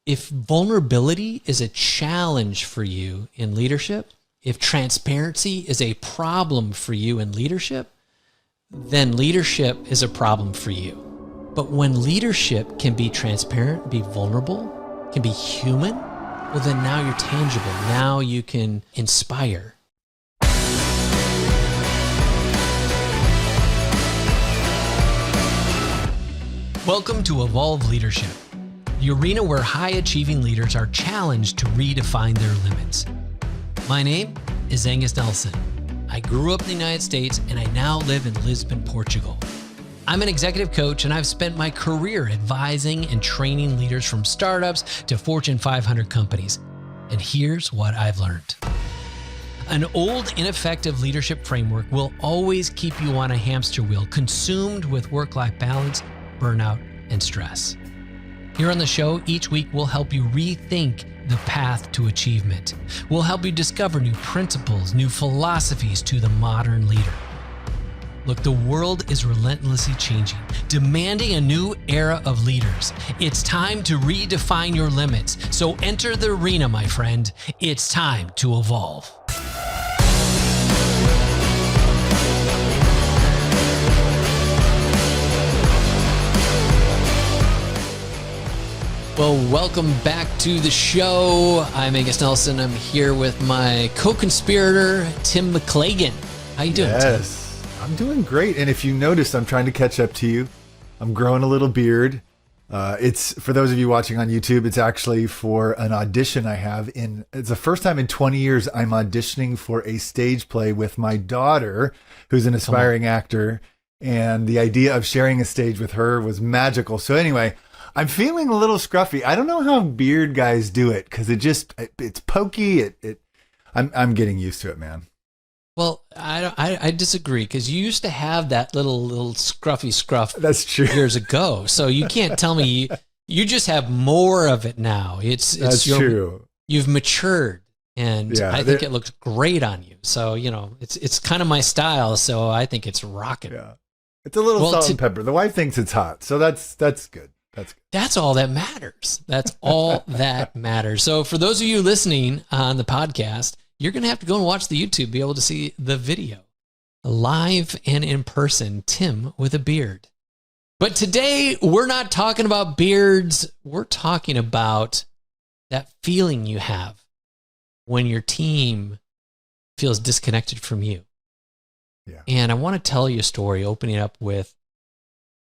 if vulnerability is a challenge for you in leadership, if transparency is a problem for you in leadership, then leadership is a problem for you. But when leadership can be transparent, be vulnerable, can be human, well, then now you're tangible. Now you can inspire. Welcome to Evolve Leadership, the arena where high-achieving leaders are challenged to redefine their limits. My name is Angus Nelson. I grew up in the United States and I now live in Lisbon, Portugal. I'm an executive coach and I've spent my career advising and training leaders from startups to Fortune 500 companies. And here's what I've learned. An old, ineffective leadership framework will always keep you on a hamster wheel, consumed with work-life balance, burnout, and stress. Here on the show, each week we'll help you rethink the path to achievement. We'll help you discover new principles, new philosophies to the modern leader. Look, the world is relentlessly changing, demanding a new era of leaders. It's time to redefine your limits. So enter the arena, my friend. It's time to evolve. Well, welcome back to the show. I'm Angus Nelson. I'm here with my co-conspirator, Tim McClagan. How you doing, Yes, Tim? I'm doing great. And if you noticed, I'm trying to catch up to you. I'm growing a little beard. It's for those of you watching on YouTube, it's actually for an audition I have in. It's the first time in 20 years I'm auditioning for a stage play with my daughter, who's an aspiring actor. And the idea of sharing a stage with her was magical. So anyway, I'm feeling a little scruffy. I don't know how beard guys do it because it's pokey. I'm getting used to it, man. Well, I disagree because you used to have that little scruffy scruff. That's true. Years ago. So you can't tell me you just have more of it now. That's true. You've matured, and I think it looks great on you. So it's kind of my style. So I think it's rocking. Yeah, it's a little salt and pepper. The wife thinks it's hot, so that's good. That's all that matters. That's all that matters. So for those of you listening on the podcast, you're going to have to go and watch the YouTube, to be able to see the video. Live and in person, Tim with a beard. But today, we're not talking about beards. We're talking about that feeling you have when your team feels disconnected from you. Yeah. And I want to tell you a story, opening up with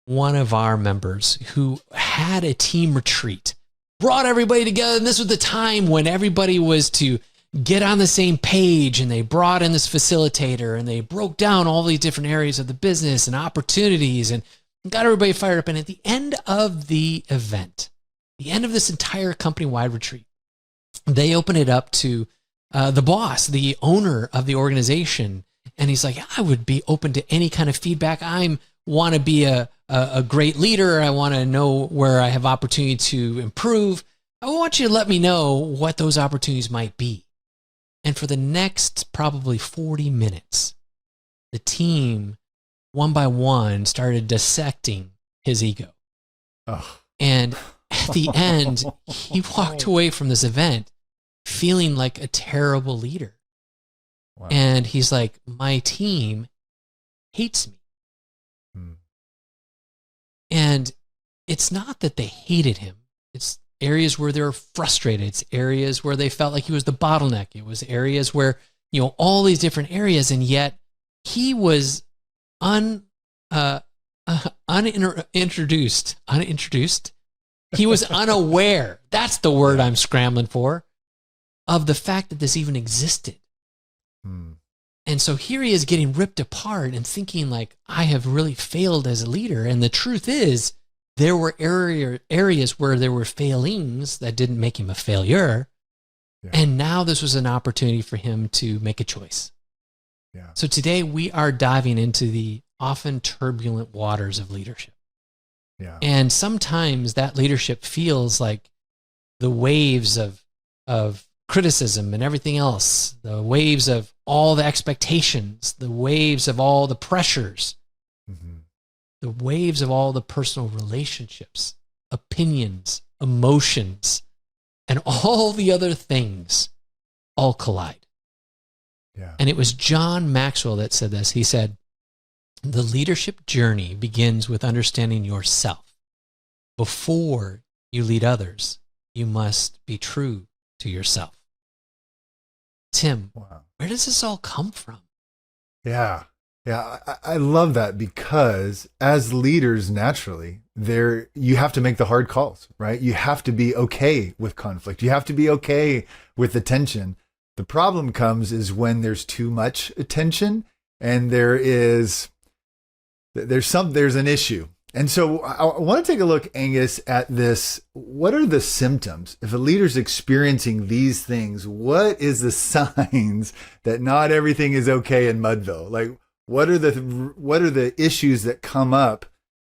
one of our members who had a team retreat, brought everybody together. And this was the time when everybody was to get on the same page, and they brought in this facilitator and they broke down all these different areas of the business and opportunities and got everybody fired up. And at the end of the event, the end of this entire company-wide retreat, they opened it up to the boss, the owner of the organization. And he's like, I would be open to any kind of feedback. I want to be a great leader. I want to know where I have opportunity to improve. I want you to let me know what those opportunities might be. And for the next probably 40 minutes, the team, one by one, started dissecting his ego. Oh. And at the end, he walked away from this event feeling like a terrible leader. Wow. And he's like, my team hates me. And it's not that they hated him. It's areas where they were frustrated. It's areas where they felt like he was the bottleneck. It was areas where, all these different areas. And yet he was unintroduced. He was unaware. That's the word I'm scrambling for, of the fact that this even existed. And so here he is getting ripped apart and thinking like, I have really failed as a leader. And the truth is, there were areas where there were failings that didn't make him a failure. Yeah. And now this was an opportunity for him to make a choice. Yeah. So today we are diving into the often turbulent waters of leadership. Yeah. And sometimes that leadership feels like the waves of criticism and everything else, the waves of all the expectations, the waves of all the pressures, the waves of all the personal relationships, opinions, emotions, and all the other things all collide. Yeah. And it was John Maxwell that said this. He said, the leadership journey begins with understanding yourself. Before you lead others, you must be true to yourself. Tim, Wow. where does this all come from? Yeah. Yeah. I love that, because as leaders, naturally, you have to make the hard calls, right? You have to be okay with conflict. You have to be okay with the tension. The problem comes is when there's too much attention and there's an issue. And so I want to take a look, Angus, at this. What are the symptoms? If a leader's experiencing these things, what is the signs that not everything is okay in Mudville? Like, what are the issues that come up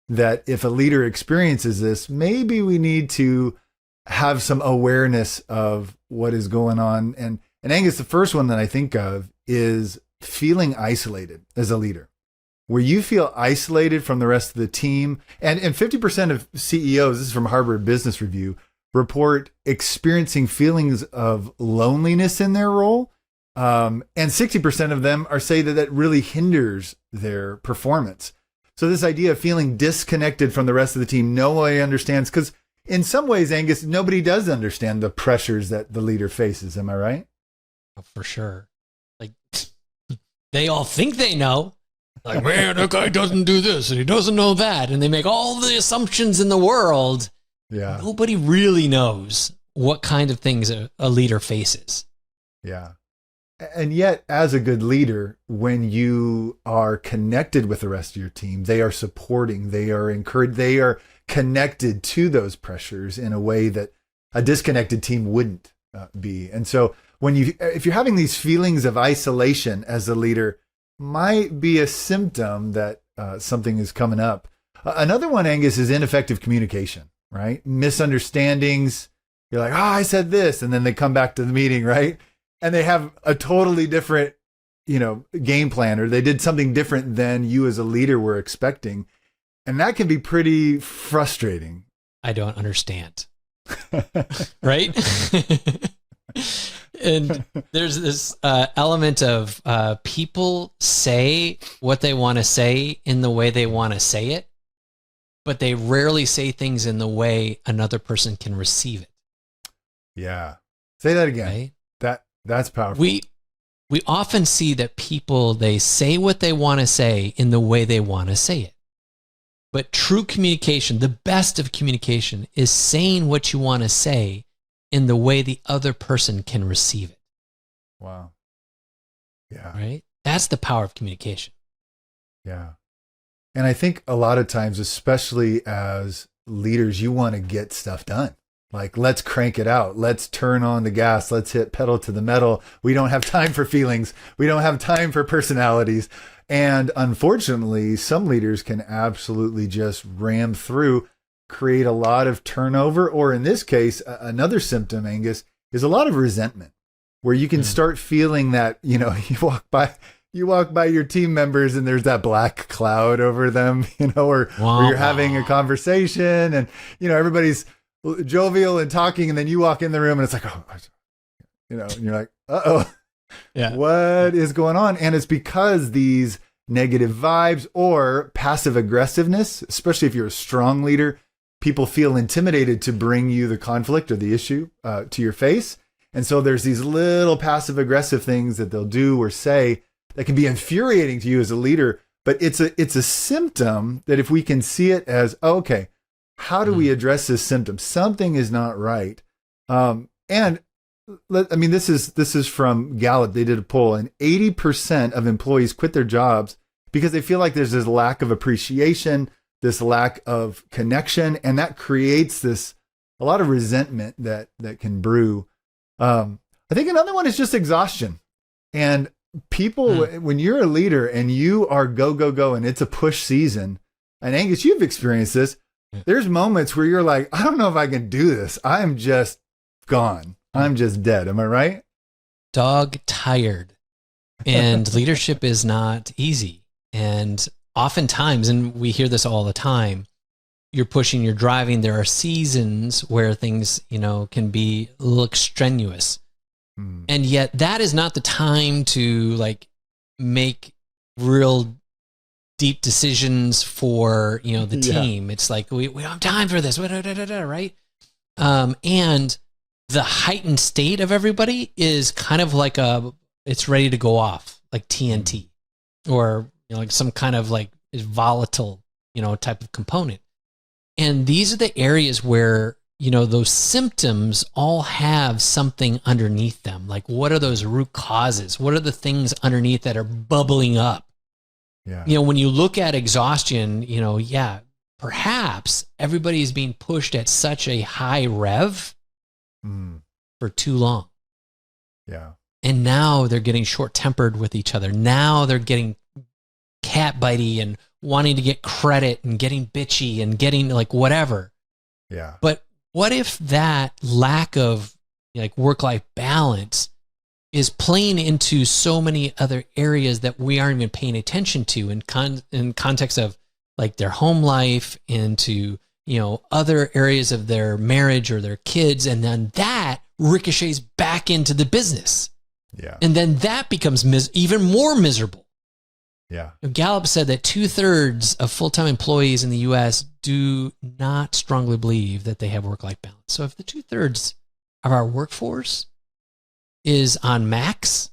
that if a leader experiences this, maybe we need to have some awareness of what is going on. And Angus, the first one that I think of is feeling isolated as a leader, where you feel isolated from the rest of the team. And 50% of CEOs, this is from Harvard Business Review, report experiencing feelings of loneliness in their role. And 60% of them say that really hinders their performance. So this idea of feeling disconnected from the rest of the team, nobody understands, because in some ways, Angus, nobody does understand the pressures that the leader faces. Am I right? Oh, for sure. Like, they all think they know. Like, man, that guy doesn't do this and he doesn't know that. And they make all the assumptions in the world. Yeah. Nobody really knows what kind of things a leader faces. Yeah. And yet, as a good leader, when you are connected with the rest of your team, they are supporting, they are encouraged, they are connected to those pressures in a way that a disconnected team wouldn't be. And so if you're having these feelings of isolation as a leader, might be a symptom that something is coming up. Another one, Angus, is ineffective communication, right? Misunderstandings. You're like, I said this. And then they come back to the meeting, right? And they have a totally different, game plan, or they did something different than you as a leader were expecting. And that can be pretty frustrating. I don't understand. Right? And there's this element of people say what they want to say in the way they want to say it, but they rarely say things in the way another person can receive it. Yeah. Say that again. Right? That's powerful. We often see that people, they say what they want to say in the way they want to say it. But true communication, the best of communication, is saying what you want to say in the way the other person can receive it. Wow. Yeah. Right? That's the power of communication. Yeah. And I think a lot of times, especially as leaders, you want to get stuff done. Like, let's crank it out. Let's turn on the gas. Let's hit pedal to the metal. We don't have time for feelings. We don't have time for personalities. And unfortunately, some leaders can absolutely just ram through, create a lot of turnover, or in this case, another symptom, Angus, is a lot of resentment, where you can start feeling that, you walk by your team members and there's that black cloud over them, or you're having a conversation and, everybody's jovial and talking, and then you walk in the room and it's like, and you're like, Yeah. What is going on? And it's because these negative vibes or passive aggressiveness, especially if you're a strong leader, people feel intimidated to bring you the conflict or the issue to your face. And so there's these little passive aggressive things that they'll do or say that can be infuriating to you as a leader. But it's a symptom that if we can see it as, okay, how do we address this symptom? Something is not right. This is from Gallup. They did a poll, and 80% of employees quit their jobs because they feel like there's this lack of appreciation, this lack of connection, and that creates a lot of resentment that can brew. I think another one is just exhaustion. And people, when you're a leader and you are go, and it's a push season, and Angus, you've experienced this, there's moments where you're like, I don't know if I can do this. I'm just gone. I'm just dead. Am I right? Dog tired. And leadership is not easy. And oftentimes, and we hear this all the time, you're pushing, you're driving, there are seasons where things, can be look strenuous. And yet that is not the time to like make real deep decisions for, the team. It's like, we don't have time for this, right? And the heightened state of everybody is kind of like it's ready to go off, like TNT, or like some kind of like volatile, type of component. And these are the areas where, those symptoms all have something underneath them. Like, what are those root causes? What are the things underneath that are bubbling up? Yeah. When you look at exhaustion, perhaps everybody is being pushed at such a high rev for too long. Yeah. And now they're getting short-tempered with each other. Now they're getting cat-bitey and wanting to get credit and getting bitchy and getting like whatever. Yeah. But what if that lack of like work-life balance is playing into so many other areas that we aren't even paying attention to in context of like their home life, into, other areas of their marriage or their kids. And then that ricochets back into the business. Yeah. And then that becomes even more miserable. Yeah. Gallup said that 2/3 of full-time employees in the U.S. do not strongly believe that they have work-life balance. So if the 2/3 of our workforce is on max,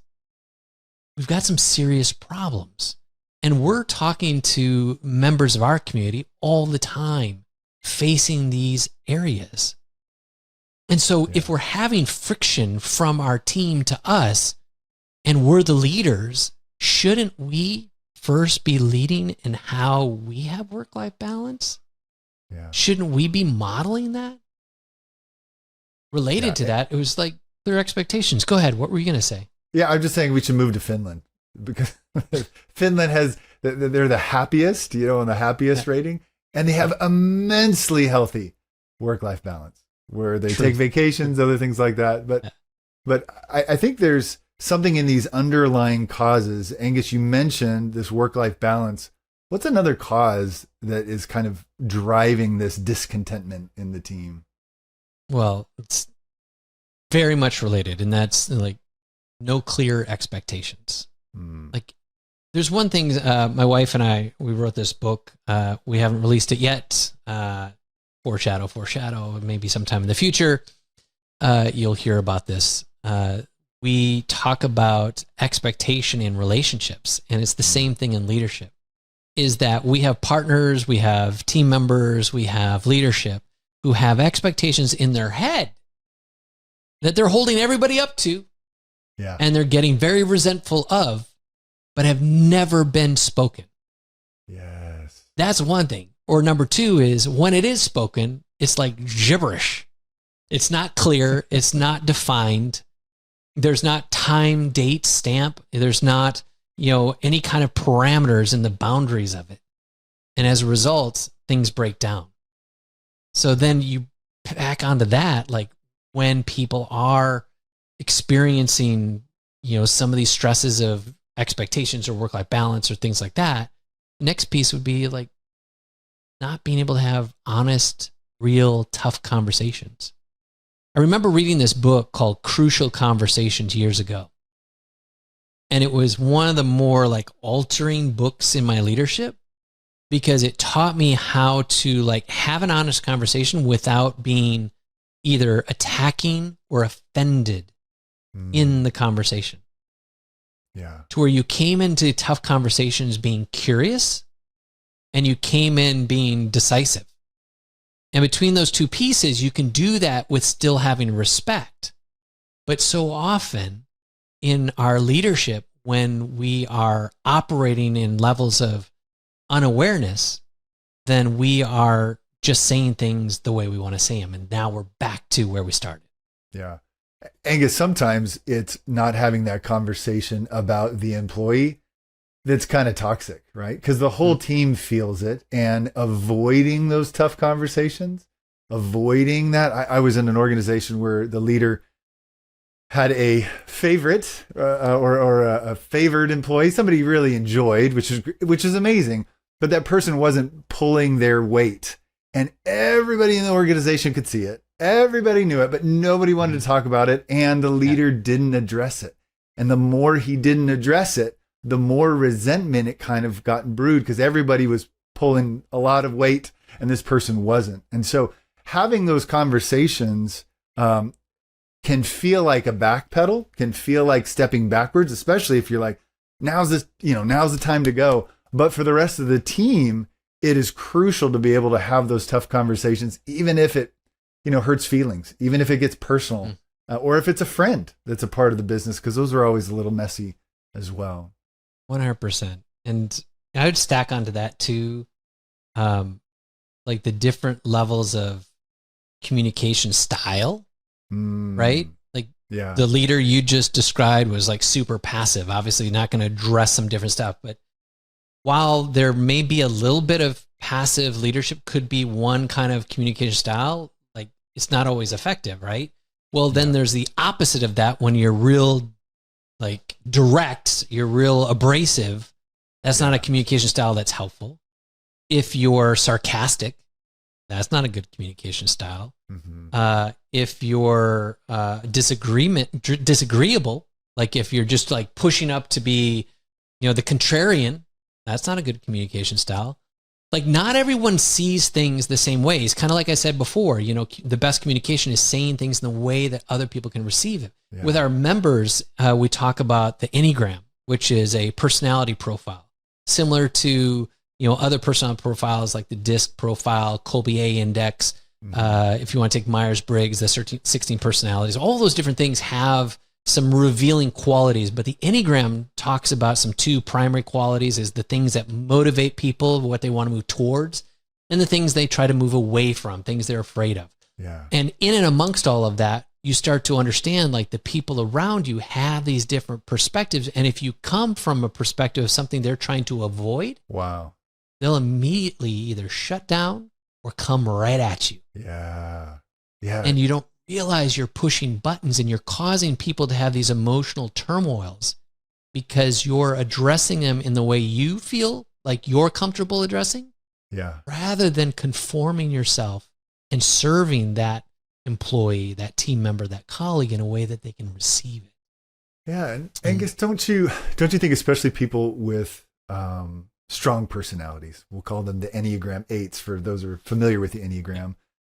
we've got some serious problems. And we're talking to members of our community all the time facing these areas. And so if we're having friction from our team to us and we're the leaders, shouldn't we first be leading in how we have work-life balance? Yeah. Shouldn't we be modeling that? Related to that, it was like clear expectations. Go ahead. What were you going to say? Yeah, I'm just saying we should move to Finland, because Finland they're the happiest, on the happiest rating, and they have immensely healthy work-life balance where they take vacations, other things like that. But I think there's something in these underlying causes. Angus, you mentioned this work-life balance. What's another cause that is kind of driving this discontentment in the team? Well, it's very much related, and that's like no clear expectations. Like, there's one thing, my wife and I, we wrote this book. We haven't released it yet. Foreshadow, maybe sometime in the future, you'll hear about this. We talk about expectation in relationships, and it's the same thing in leadership, is that we have partners, we have team members, we have leadership who have expectations in their head that they're holding everybody up to, and they're getting very resentful of, but have never been spoken. Yes. That's one thing. Or number two is when it is spoken, it's like gibberish. It's not clear. It's not defined. There's not time, date, stamp. There's not, any kind of parameters in the boundaries of it. And as a result, things break down. So then you back onto that, like when people are experiencing, some of these stresses of expectations or work-life balance or things like that, the next piece would be like not being able to have honest, real, tough conversations. I remember reading this book called Crucial Conversations years ago. And it was one of the more like altering books in my leadership, because it taught me how to like have an honest conversation without being either attacking or offended in the conversation. Yeah. To where you came into tough conversations being curious and you came in being decisive. And between those two pieces, you can do that with still having respect. But so often in our leadership, when we are operating in levels of unawareness, then we are just saying things the way we want to say them. And now we're back to where we started. Yeah. Angus, sometimes it's not having that conversation about the employee that's kind of toxic, right? Because the whole team feels it, and avoiding those tough conversations, avoiding that. I was in an organization where the leader had a favorite or a favored employee, somebody he really enjoyed, which is amazing, but that person wasn't pulling their weight. and everybody in the organization could see it. Everybody knew it, but nobody wanted to talk about it, and the leader didn't address it. And the more he didn't address it, the more resentment it kind of got brewed, because everybody was pulling a lot of weight and this person wasn't. And so having those conversations can feel like a backpedal, can feel like stepping backwards, especially if you're like, now's the time to go. But for the rest of the team, it is crucial to be able to have those tough conversations, even if it, hurts feelings, even if it gets personal, or if it's a friend that's a part of the business, because those are always a little messy as well. 100%. And I would stack onto that too, like the different levels of communication style, right? Like the leader you just described was like super passive, obviously not going to address some different stuff. But while there may be a little bit of passive leadership, could be one kind of communication style, like it's not always effective, right? Well, then there's the opposite of that when you're real like direct, you're real abrasive. That's not a communication style that's helpful. If you're sarcastic, that's not a good communication style. If you're disagreeable, like if you're just like pushing up to be, the contrarian, that's not a good communication style. Like not everyone sees things the same way. It's kind of like I said before, the best communication is saying things in the way that other people can receive it. Yeah. With our members, we talk about the Enneagram, which is a personality profile, similar to, other personality profiles like the DISC profile, Colby-A index. If you want to take Myers-Briggs, the 16 personalities, all those different things have some revealing qualities, but the Enneagram talks about some two primary qualities: is the things that motivate people, what they want to move towards, and the things they try to move away from, things they're afraid of. Yeah. And in and amongst all of that, you start to understand like the people around you have these different perspectives. And if you come from a perspective of something they're trying to avoid, they'll immediately either shut down or come right at you. Yeah. And you don't realize you're pushing buttons and you're causing people to have these emotional turmoils because you're addressing them in the way you feel like you're comfortable addressing, rather than conforming yourself and serving that employee, that team member, that colleague in a way that they can receive it. Yeah. And Angus, don't you think especially people with strong personalities, we'll call them the Enneagram 8s for those who are familiar with the Enneagram,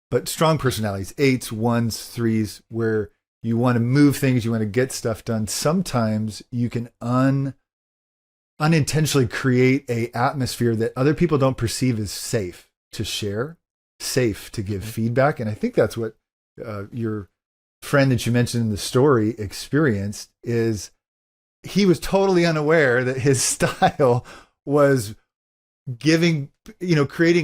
but strong personalities, 8s, 1s, 3s, where you want to move things, you want to get stuff done. Sometimes you can unintentionally create a atmosphere that other people don't perceive as safe to share, safe to give feedback. And I think that's what your friend that you mentioned in the story experienced. Is he was totally unaware that his style was creating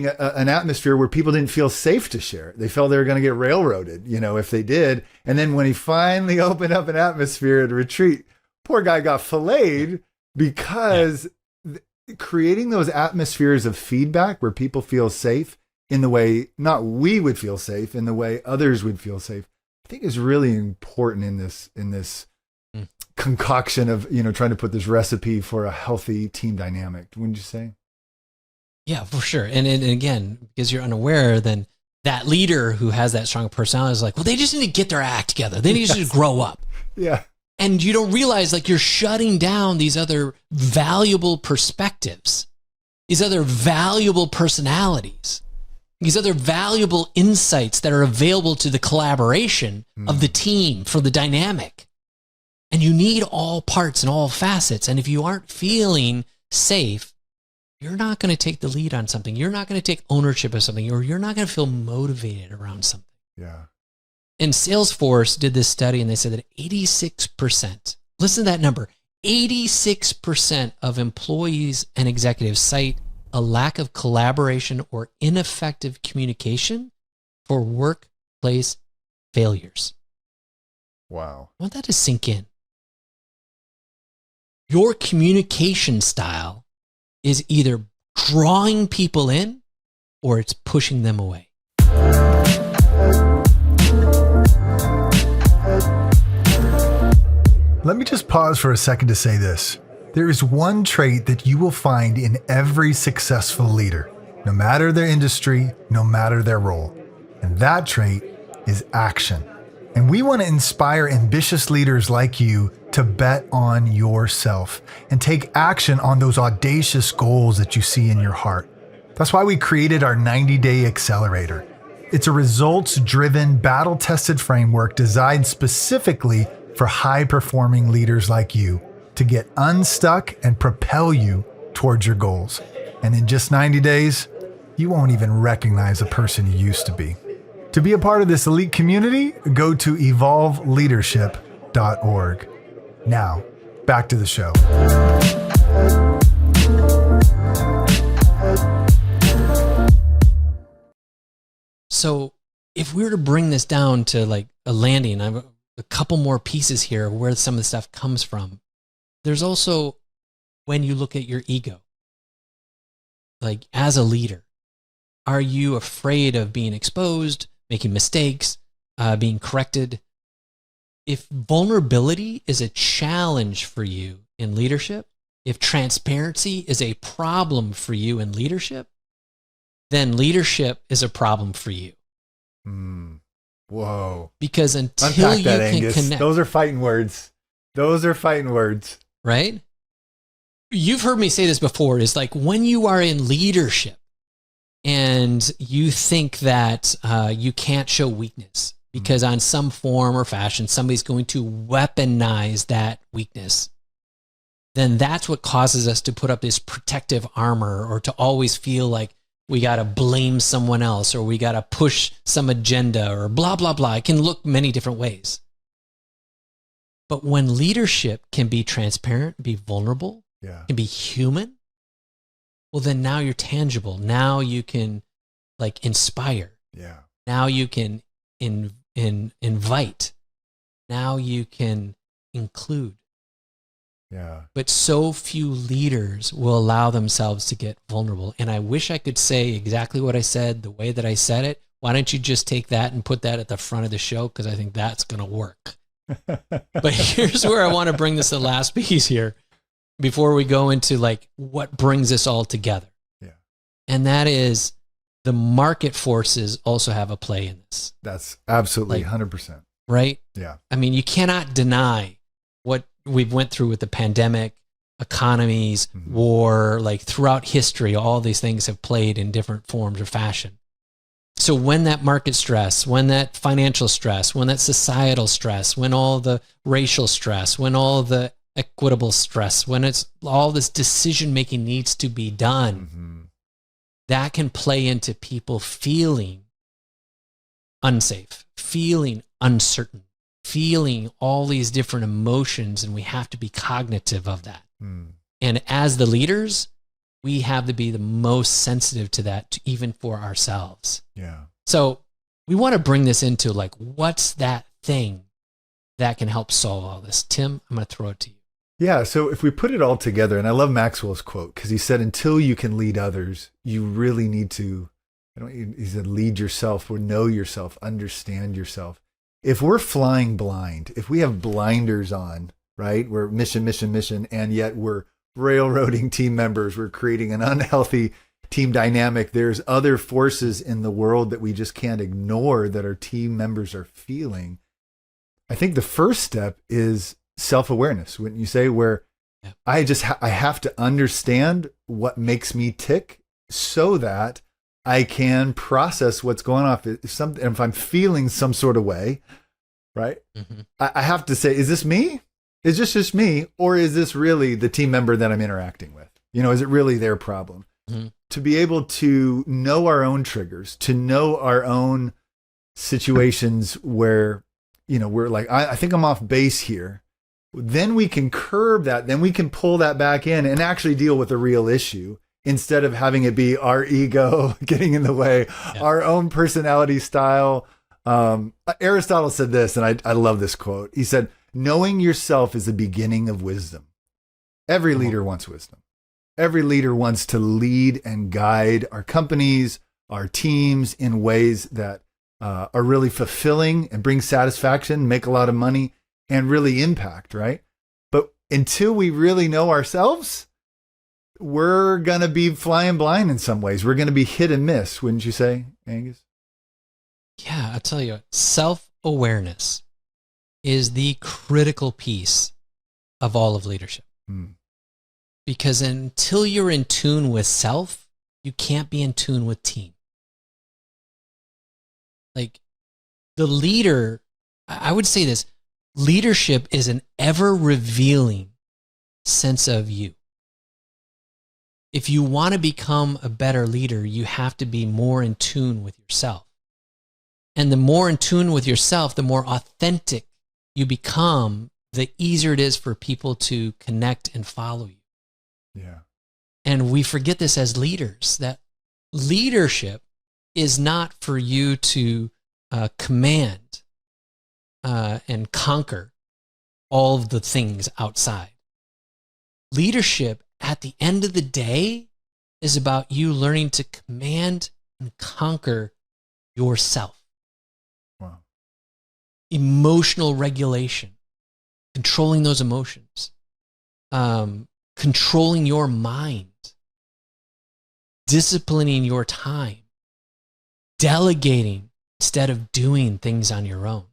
an atmosphere where people didn't feel safe to share. They felt they were going to get railroaded, if they did. And then when he finally opened up an atmosphere at a retreat, poor guy got filleted because creating those atmospheres of feedback where people feel safe in the way, not we would feel safe, in the way others would feel safe, I think is really important in this concoction of, trying to put this recipe for a healthy team dynamic. Wouldn't you say? Yeah, for sure. And again, because you're unaware, then that leader who has that strong personality is like, well, they just need to get their act together. They need to just grow up. Yeah. And you don't realize like you're shutting down these other valuable perspectives, these other valuable personalities, these other valuable insights that are available to the collaboration of the team for the dynamic. And you need all parts and all facets. And if you aren't feeling safe, you're not going to take the lead on something. You're not going to take ownership of something, or you're not going to feel motivated around something. Yeah. And Salesforce did this study, and they said that 86%, listen to that number, 86% of employees and executives cite a lack of collaboration or ineffective communication for workplace failures. Wow. I want that to sink in. Your communication style is either drawing people in or it's pushing them away. Let me just pause for a second to say this. There is one trait that you will find in every successful leader, no matter their industry, no matter their role. And that trait is action. And we want to inspire ambitious leaders like you to bet on yourself and take action on those audacious goals that you see in your heart. That's why we created our 90-day accelerator. It's a results-driven, battle-tested framework designed specifically for high-performing leaders like you to get unstuck and propel you towards your goals. And in just 90 days, you won't even recognize the person you used to be. To be a part of this elite community, go to evolveleadership.org. Now, back to the show. So if we were to bring this down to like a landing, I have a couple more pieces here of where some of the stuff comes from. There's also when you look at your ego, like as a leader, are you afraid of being exposed, making mistakes, being corrected? If vulnerability is a challenge for you in leadership, if transparency is a problem for you in leadership, then leadership is a problem for you. Whoa. Because until Unpack you that, can Angus. connect. Those are fighting words. Right? You've heard me say this before, is like when you are in leadership and you think that you can't show weakness because on some form or fashion, somebody's going to weaponize that weakness, then that's what causes us to put up this protective armor or to always feel like we got to blame someone else or we got to push some agenda or blah, blah, blah. It can look many different ways. But when leadership can be transparent, be vulnerable, can be human, well, then now you're tangible. Now you can like inspire. Now you can invite. Now you can include. But so few leaders will allow themselves to get vulnerable. And I wish I could say exactly what I said, the way that I said it. Why don't you just take that and put that at the front of the show? Because I think that's going to work. But here's where I want to bring this the last piece here before we go into like what brings this all together. And that is the market forces also have a play in this. That's absolutely 100%. Right? Yeah. I mean, you cannot deny what we've went through with the pandemic, economies, war, like throughout history, all these things have played in different forms or fashion. So when that market stress, when that financial stress, when that societal stress, when all the racial stress, when all the equitable stress, when it's all this decision-making needs to be done, that can play into people feeling unsafe, feeling uncertain, feeling all these different emotions, and we have to be cognitive of that. And as the leaders, we have to be the most sensitive to that, even for ourselves. So we want to bring this into like, what's that thing that can help solve all this? Tim, I'm going to throw it to you. Yeah, so if we put it all together, and I love Maxwell's quote, because he said, until you can lead others, you really need to, he said, lead yourself or know yourself, understand yourself. If we're flying blind, if we have blinders on, right, we're mission, and yet we're railroading team members, we're creating an unhealthy team dynamic, there's other forces in the world that we just can't ignore that our team members are feeling. I think the first step is self-awareness, wouldn't you say, where I have to understand what makes me tick so that I can process what's going on. If I'm feeling some sort of way, right? I have to say, is this me? Is this just me? Or is this really the team member that I'm interacting with? Is it really their problem? To be able to know our own triggers, to know our own situations where, we're like, I think I'm off base here. Then we can curb that. Then we can pull that back in and actually deal with the real issue instead of having it be our ego getting in the way, our own personality style. Aristotle said this, and I love this quote. He said, knowing yourself is the beginning of wisdom. Every leader wants wisdom. Every leader wants to lead and guide our companies, our teams in ways that are really fulfilling and bring satisfaction, make a lot of money, and really impact, right? But until we really know ourselves, we're going to be flying blind in some ways. We're going to be hit and miss, wouldn't you say, Angus? Yeah, I'll tell you, self-awareness is the critical piece of all of leadership. Because until you're in tune with self, you can't be in tune with team. Like the leader, I would say this, leadership is an ever revealing sense of you. If you want to become a better leader, you have to be more in tune with yourself. And the more in tune with yourself, the more authentic you become, the easier it is for people to connect and follow you. Yeah. And we forget this as leaders, that leadership is not for you to command and conquer all of the things outside. Leadership, at the end of the day, is about you learning to command and conquer yourself. Wow. Emotional regulation, controlling those emotions, controlling your mind, disciplining your time, delegating instead of doing things on your own,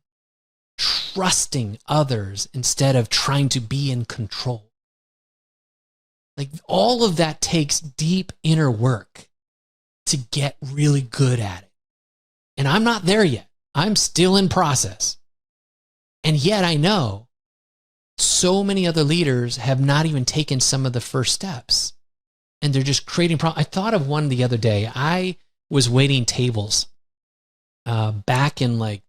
trusting others instead of trying to be in control. Like all of that takes deep inner work to get really good at it. And I'm not there yet. I'm still in process. And yet I know so many other leaders have not even taken some of the first steps. And they're just creating problems. I thought of one the other day. I was waiting tables back in like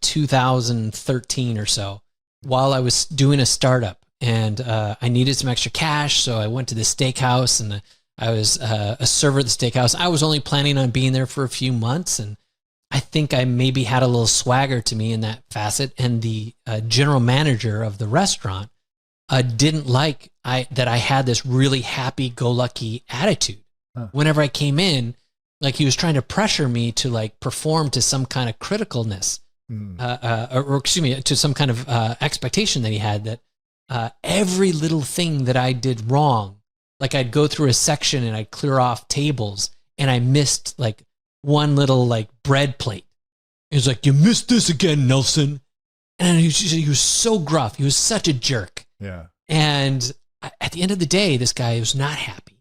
2013 or so while I was doing a startup. And I needed some extra cash, so I went to the steakhouse, and I was a server at the steakhouse. I was only planning on being there for a few months, and I think I maybe had a little swagger to me in that facet. And the general manager of the restaurant didn't like that I had this really happy-go-lucky attitude. Whenever I came in, like he was trying to pressure me to like perform to some kind of criticalness, or excuse me, to some kind of expectation that he had that every little thing that I did wrong, like I'd go through a section and I'd clear off tables and I missed like one little like bread plate. He was like, "You missed this again, Nelson." And he was so gruff. He was such a jerk. Yeah. And at the end of the day, this guy was not happy.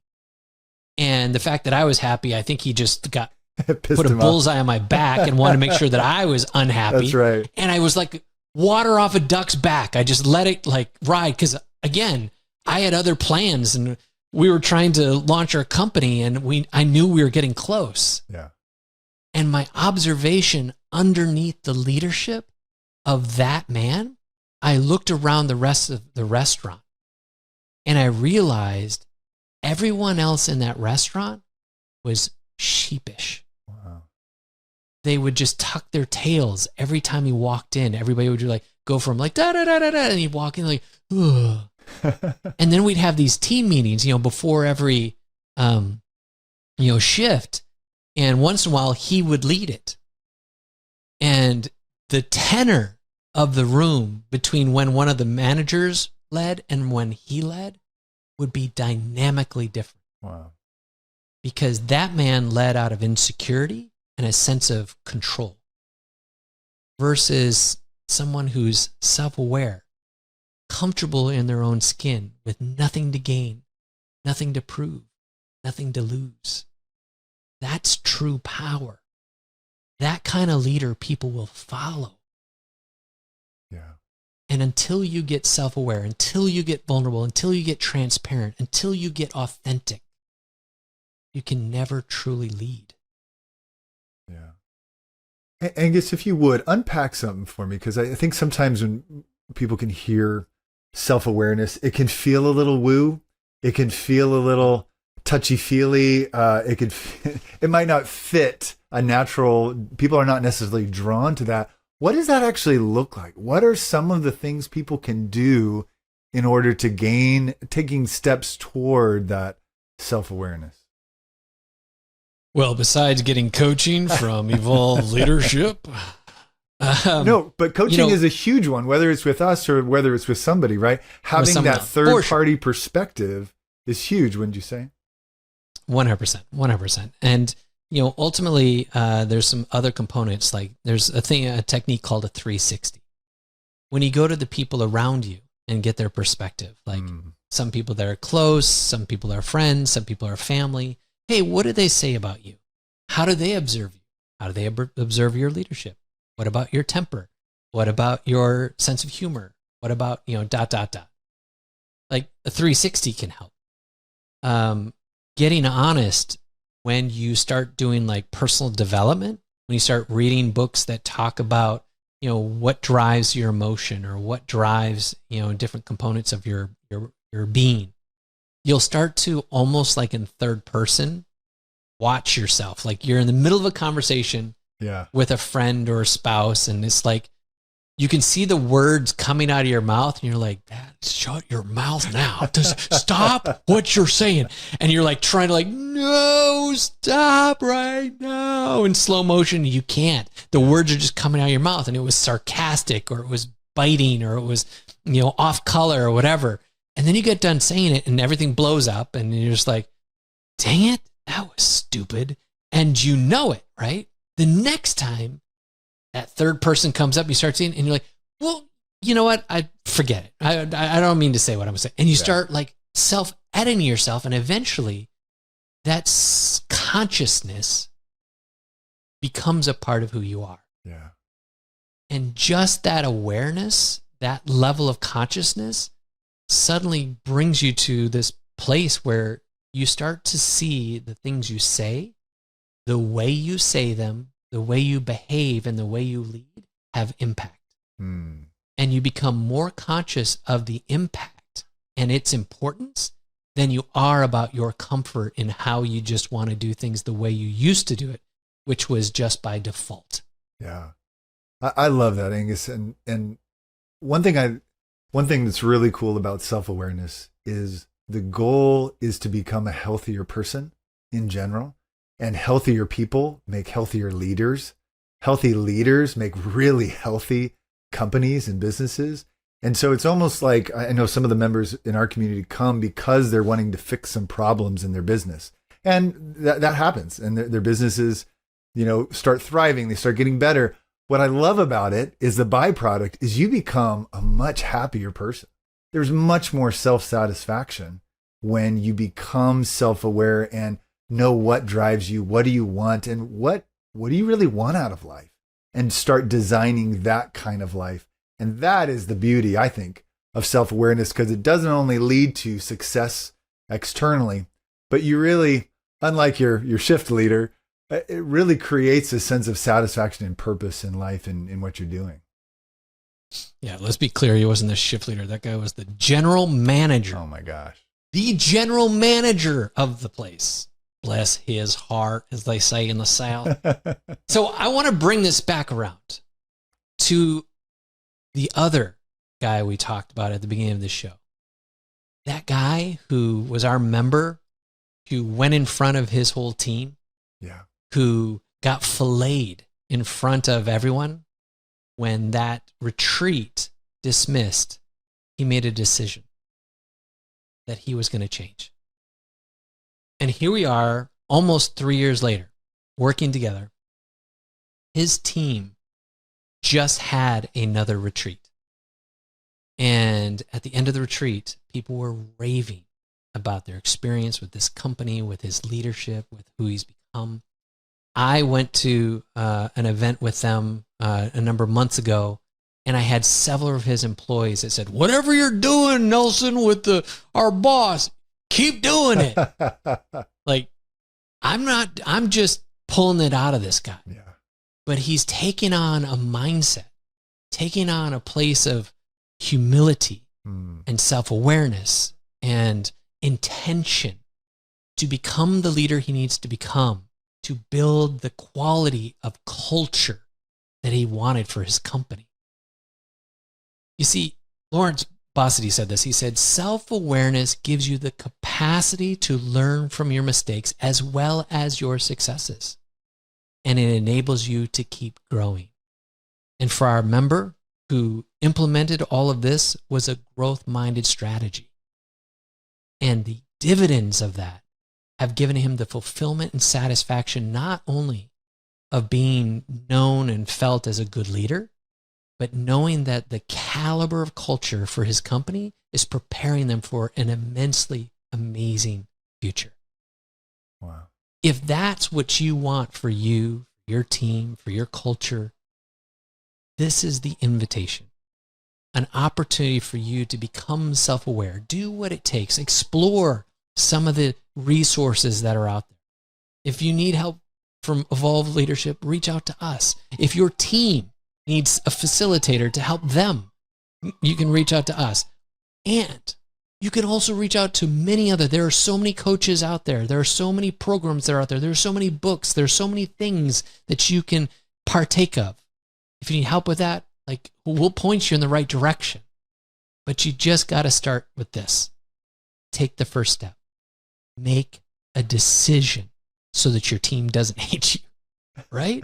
And the fact that I was happy, I think he just got put a bullseye on my back and wanted to make sure that I was unhappy. That's right. And I was like water off a duck's back. I just let it like ride because, again, I had other plans and we were trying to launch our company and I knew we were getting close. Yeah. And my observation underneath the leadership of that man, I looked around the rest of the restaurant and I realized everyone else in that restaurant was sheepish. Wow. They would just tuck their tails every time he walked in. Everybody would like go from like da da da da da, and he'd walk in like, ugh. And then we'd have these team meetings, before every shift, and once in a while he would lead it. And the tenor of the room between when one of the managers led and when he led would be dynamically different. Wow. Because that man led out of insecurity and a sense of control versus someone who's self-aware, comfortable in their own skin with nothing to gain, nothing to prove, nothing to lose. That's true power. That kind of leader people will follow. Yeah. And until you get self-aware, until you get vulnerable, until you get transparent, until you get authentic, you can never truly lead. Yeah. Angus, if you would, unpack something for me, because I think sometimes when people can hear self-awareness, it can feel a little woo. It can feel a little touchy-feely. It might not fit a natural, people are not necessarily drawn to that. What does that actually look like? What are some of the things people can do in order to taking steps toward that self-awareness? Well, besides getting coaching from Evolve Leadership. No, but coaching is a huge one, whether it's with us or whether it's with somebody, right? Having that third-party perspective is huge, wouldn't you say? 100%, 100%. And, ultimately, there's some other components. Like there's a technique called a 360. When you go to the people around you and get their perspective, like some people that are close, some people are friends, some people are family. Hey, what do they say about you? How do they observe you? How do they observe your leadership? What about your temper? What about your sense of humor? What about, dot, dot, dot. Like a 360 can help. Getting honest when you start doing like personal development, when you start reading books that talk about, what drives your emotion or what drives, different components of your being, you'll start to almost like in third person, watch yourself. Like you're in the middle of a conversation with a friend or a spouse. And it's like, you can see the words coming out of your mouth and you're like, shut your mouth now. Just stop what you're saying. And you're like trying to like, no, stop right now. In slow motion, you can't. The words are just coming out of your mouth and it was sarcastic or it was biting or it was, off color or whatever. And then you get done saying it and everything blows up and you're just like, dang it, that was stupid. And you know it, right? The next time that third person comes up, you start seeing, and you're like, well, you know what? I forget it. I don't mean to say what I'm saying. And you start like self-editing yourself. And eventually that consciousness becomes a part of who you are. Yeah. And just that awareness, that level of consciousness suddenly brings you to this place where you start to see the things you say, the way you say them, the way you behave and the way you lead have impact. And you become more conscious of the impact and its importance than you are about your comfort in how you just want to do things the way you used to do it, which was just by default. Yeah. I love that, Angus. And one thing that's really cool about self-awareness is the goal is to become a healthier person in general. And healthier people make healthier leaders. Healthy leaders make really healthy companies and businesses. And so it's almost like, I know some of the members in our community come because they're wanting to fix some problems in their business. And that happens. And their businesses, start thriving. They start getting better. What I love about it is the byproduct is you become a much happier person. There's much more self-satisfaction when you become self-aware and know what drives you, what do you want, and what do you really want out of life, and start designing that kind of life. And that is the beauty, I think, of self-awareness, because it doesn't only lead to success externally, but you really, unlike your shift leader, it really creates a sense of satisfaction and purpose in life and in what you're doing. Yeah, let's be clear. He wasn't the shift leader. That guy was the general manager. Oh my gosh. The general manager of the place. Bless his heart, as they say in the South. So I want to bring this back around to the other guy we talked about at the beginning of the show. That guy who was our member, who went in front of his whole team, who got filleted in front of everyone when that retreat dismissed, he made a decision that he was going to change. And here we are, almost 3 years later, working together. His team just had another retreat. And at the end of the retreat, people were raving about their experience with this company, with his leadership, with who he's become. I went to an event with them a number of months ago, and I had several of his employees that said, whatever you're doing, Nelson, with our boss, keep doing it. Like, I'm just pulling it out of this guy. Yeah. But he's taking on a mindset, taking on a place of humility and self-awareness and intention to become the leader he needs to become, to build the quality of culture that he wanted for his company. You see, Lawrence Bossidy said this. He said, self-awareness gives you the capacity to learn from your mistakes as well as your successes. And it enables you to keep growing. And for our member who implemented all of this was a growth-minded strategy. And the dividends of that have given him the fulfillment and satisfaction not only of being known and felt as a good leader, but knowing that the caliber of culture for his company is preparing them for an immensely amazing future. Wow. If that's what you want for you, your team, for your culture, this is the invitation. An opportunity for you to become self-aware. Do what it takes. Explore some of the resources that are out there. If you need help from Evolve Leadership, reach out to us. If your team needs a facilitator to help them, you can reach out to us. And you can also reach out to many other. There are so many coaches out there. There are so many programs that are out there. There are so many books. There are so many things that you can partake of. If you need help with that, like, we'll point you in the right direction. But you just got to start with this. Take the first step. Make a decision so that your team doesn't hate you, right?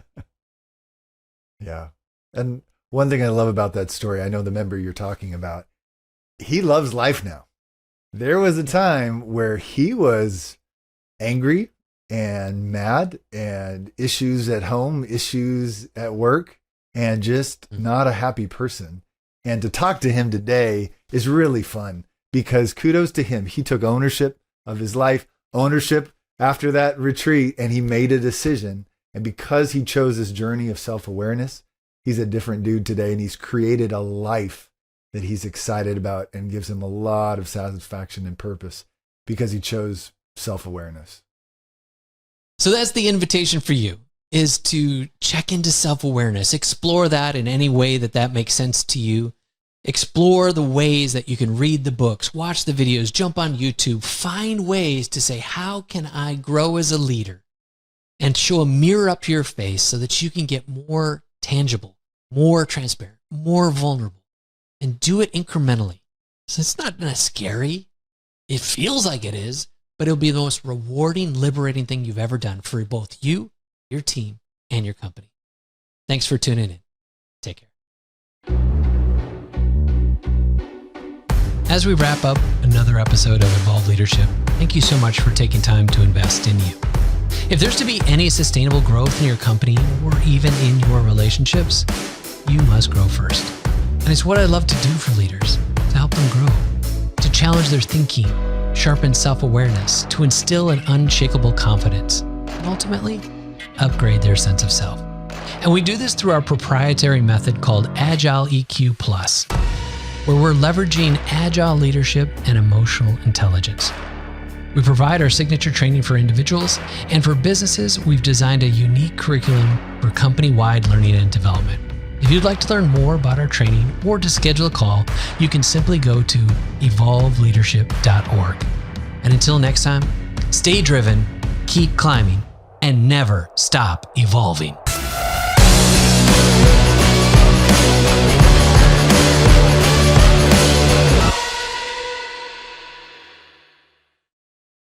Yeah. And one thing I love about that story, I know the member you're talking about, he loves life now. There was a time where he was angry and mad and issues at home, issues at work, and just not a happy person. And to talk to him today is really fun because kudos to him. He took ownership of his life, ownership after that retreat, and he made a decision. And because he chose this journey of self-awareness, he's a different dude today, and he's created a life that he's excited about and gives him a lot of satisfaction and purpose because he chose self-awareness. So that's the invitation for you, is to check into self-awareness. Explore that in any way that makes sense to you. Explore the ways that you can read the books, watch the videos, jump on YouTube, find ways to say, how can I grow as a leader? And show a mirror up to your face so that you can get more tangible, more transparent, more vulnerable, and do it incrementally. So it's not scary. It feels like it is, but it'll be the most rewarding, liberating thing you've ever done for both you, your team, and your company. Thanks for tuning in. Take care. As we wrap up another episode of Evolve Leadership, thank you so much for taking time to invest in you. If there's to be any sustainable growth in your company or even in your relationships, you must grow first. And it's what I love to do for leaders, to help them grow, to challenge their thinking, sharpen self-awareness, to instill an unshakable confidence, and ultimately upgrade their sense of self. And we do this through our proprietary method called Agile EQ Plus, where we're leveraging agile leadership and emotional intelligence. We provide our signature training for individuals, and for businesses, we've designed a unique curriculum for company-wide learning and development. If you'd like to learn more about our training or to schedule a call, you can simply go to evolveleadership.org. And until next time, stay driven, keep climbing, and never stop evolving.